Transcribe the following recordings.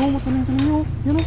ito, mataling nyo. Yan o.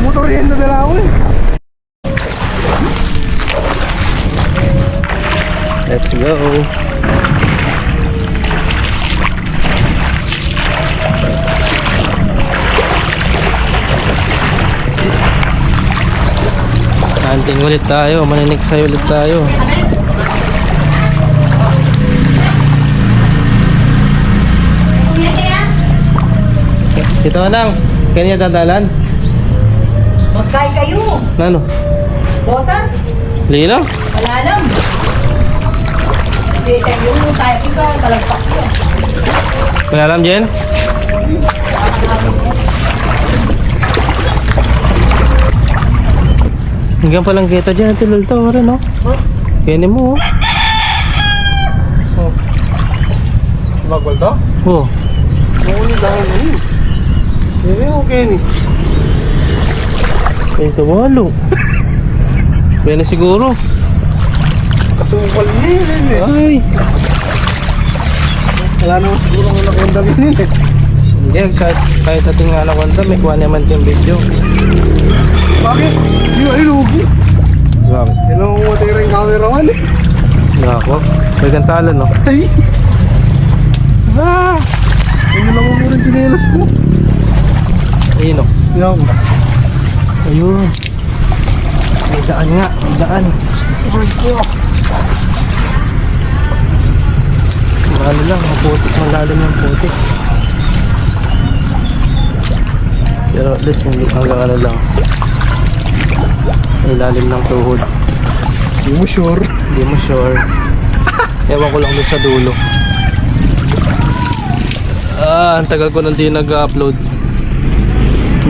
Motoriendo na lang ako eh. Let's go. Hunting ulit tayo, maniniksay ulit tayo. Ito nang, kanya dadalan? Magkay kayo. Ano? Botas. Lino? Wala lang. Hindi kayo. Tayo ka. Talagpak ko. Wala alam, Jen? Hanggang palang kita dyan. Tilol to rin, no? Kene mo, oh. Bagbal to? Oh. Muli dahil mo yun. Hindi okay ni. Ito walo. Pwede siguro. Kasungkal nilin eh. Ay. Wala naman siguro ang nakundang yun eh. Hindi, kahit ating anaconda, may kuha naman yung video. Bakit? Hindi ay lugi. Bakit? Yan ang matiring cameraman eh. Ako. May gantalan, no? Ay! Ah! Ano lang mo rin kinelas ko? Ayun, no? Yan. Ayun. May daan nga. May daan. Ay ko. Mahalo lang. Maputik. Malalim yung putik. Pero at least hindi hanggang ano lang. Ilalim ng tuhod. Hindi mo sure. Hindi mo sure. Ewan ko lang doon sa dulo. Ang tagal ko nang di nag-upload.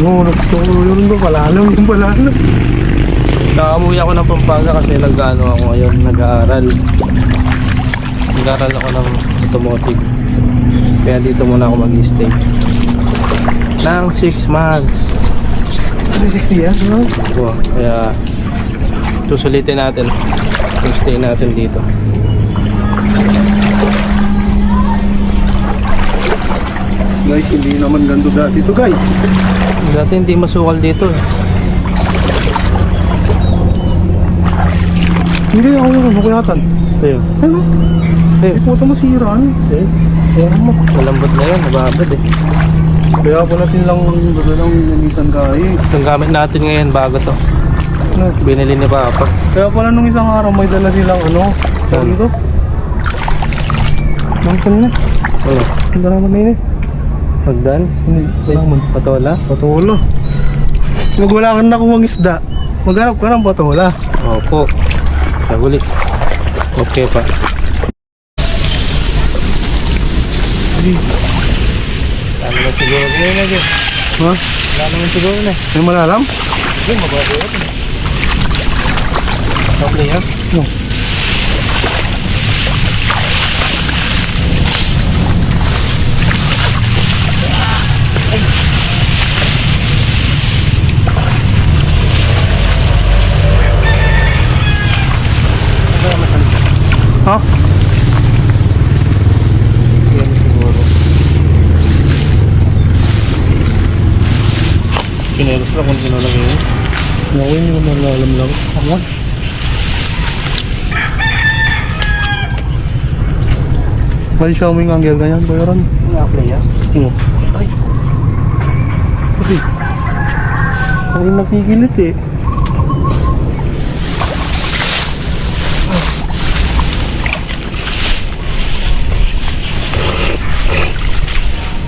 No, nagtulong doon. Palalam yung palalam. Nakamuwi ako ng Pampanga kasi nag-ano ako ngayon. Nag-aaral. Nag-aaral ako ng automotive. Kaya dito muna ako mag-stay. Nang 6 months. 360 yan? No? Kaya susulitin natin yung stay natin dito. Guys, hindi naman ganito dati ito guys. Dati hindi masukal dito eh. Hindi ako yung bukuyatan. Ayun. Ano? Ayun. Puta masira ano eh. Ayun. Ewan mo. Malambot na yan. Nababad eh. Kaya po natin lang lang minsan kaya. Itong gamit natin ngayon bago to. Ano? Binili ni Papa. Kaya pala nung isang araw may dala silang ano. Tawag dito. Mangkon na. Ayun. Hindi naman na yun eh. Magdan. Hindi. Naman. Patola. Patola. Pag wala ka na kumang isda, maghanap ka ng patola. Opo. Nagulit. Okay pa. Ano na siguro ngayon na dyan? Ha? Wala naman siguro na. May malalam? Hindi, mababayot na. Okay ha? No. Pineros lang kung sinulagay yun. Ako hindi ko nalalam lang. Ako. May Xiaomi ang angle ganyan, Kuya Ron. Na-apply yan. Oo. Ay. Kasi, ako yung nakikilit eh.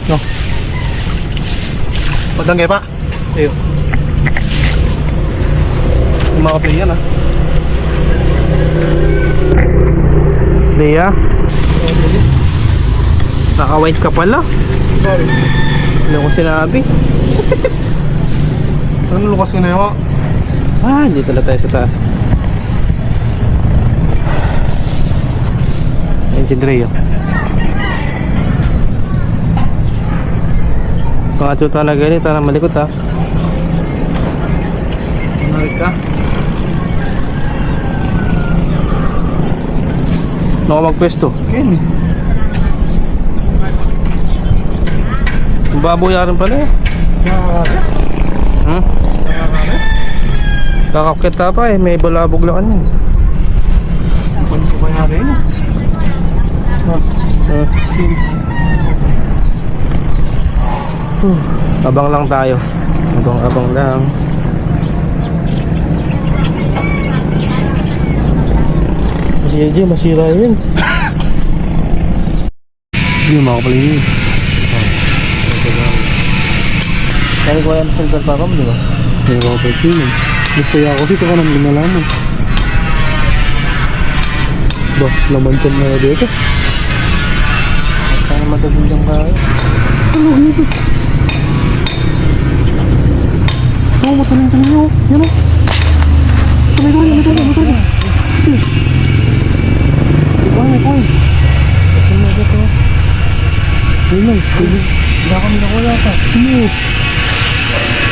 No. Madangge pa? Ayun. Umaka-play yan ah. Leia, naka-white ka pala. Ano ko sinabi? Ano lukas ko na yun? Dito na tayo sa taas. Ayan si Drea. Pangatso talaga rin, tanang malikot ha. Malikot ka? Ano ka magpwesto? Yan. Baboy rin pala eh. Nakakakit. Hmm? Nakakakit. Kakakit pa eh, may balabog lang yan. Ano ko kaya rin? Abang lang tayo. Abang lang. Masira yun. Hindi makakaplay yun. Kaya ko yan silver pa di ba? Hindi makakaplay yun. Gusto ako kasi ito ka nang linalaman. Ba, laman ko na dito. Sana matagil yung kaya. Ano dito? Oo, mataling-taling nyo. Yan o. May koy. Ayun lang. Wala kami nakuha yata. Ano?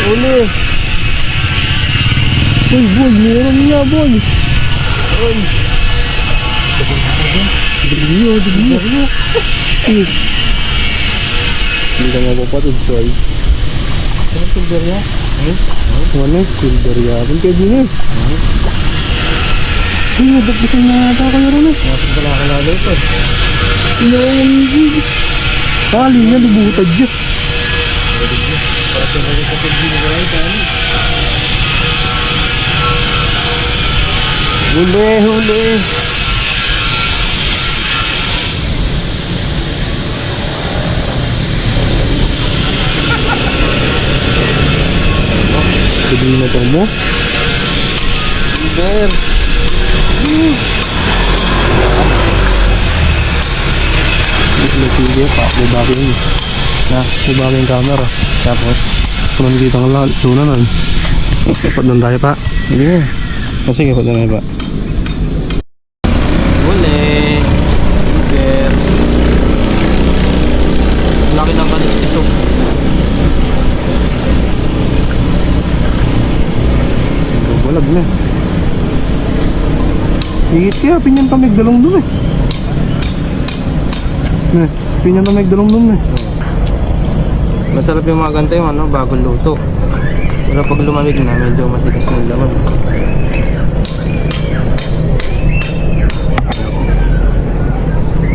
Uli! Uy, boy. Meron niya, boy. Uy! Dagyo. Hindi ka mapapatid, boy. Ano silver yan? Ano? Silver yapon kayo din eh. Uy, nagdapisan na ata kayo rin eh. Nasaan pala ako lalo ito eh. Kali niya, lubutad dyan. Huli! Sabihin na to mo. Silver! Sige pa, may bagay yun. May bagay yung camera. Tapos? Kung nakikita ka lang, tunanan. Dapat doon tayo pa. Hindi mo. Sige, pwede na ba? Huli! Silver! Laki ng kaliskis oh. Walag na. Higit kaya, pinyan tamig dalong dun eh. Pinyan tamig dalong dun eh. Masarap yung mga ganito yung ano, bagong luto. Pero pag lumamig na, medyo matigas na yung laman.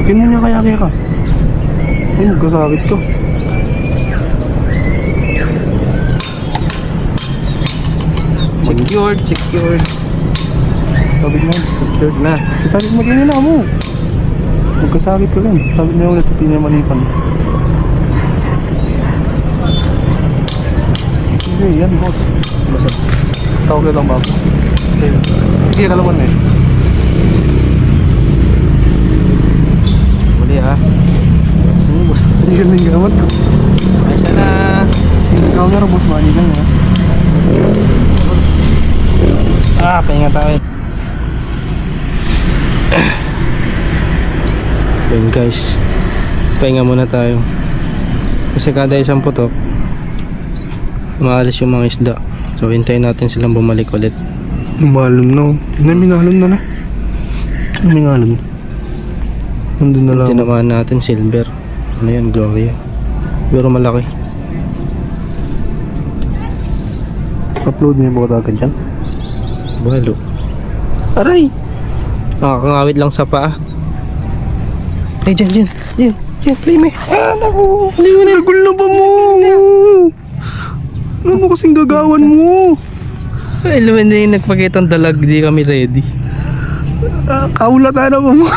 Kinuha niya kaya ka. Ay, magkasakit ka. Secured. Sabi mo, Secured na. sabi mo din nila mo. Magkasakit ka lang. Sabi niya ulit, hindi niya manipan. Sige, yan boss. Basta. Tawag ka lang ba? Hindi, kalaman eh. Huli ha. Boss, hindi ka lang gamot ko. Ayos na. Ikaw nga boss, mani ka nga. Pahinga tayo. Yun guys. Pahinga muna tayo. Kasi kada isang putok, maalis yung mga isda. So hintayin natin silang bumalik ulit. Umalom na. Minalom na na. Minalom. Nandun na lang. Tinamaan natin silver. Ano yan, Gloria. Pero malaki. Upload niyo ba agad dyan? Buhalo. Aray! Nakakangawit lang sa paa. Ay, dyan. Play me. Ah, naku. Halika na. Nagul na ba mo? Ano kasing gagawan mo? Ay, lumin na yung nagpakitang dalag. Di kami ready. Kaulatan na ba mo?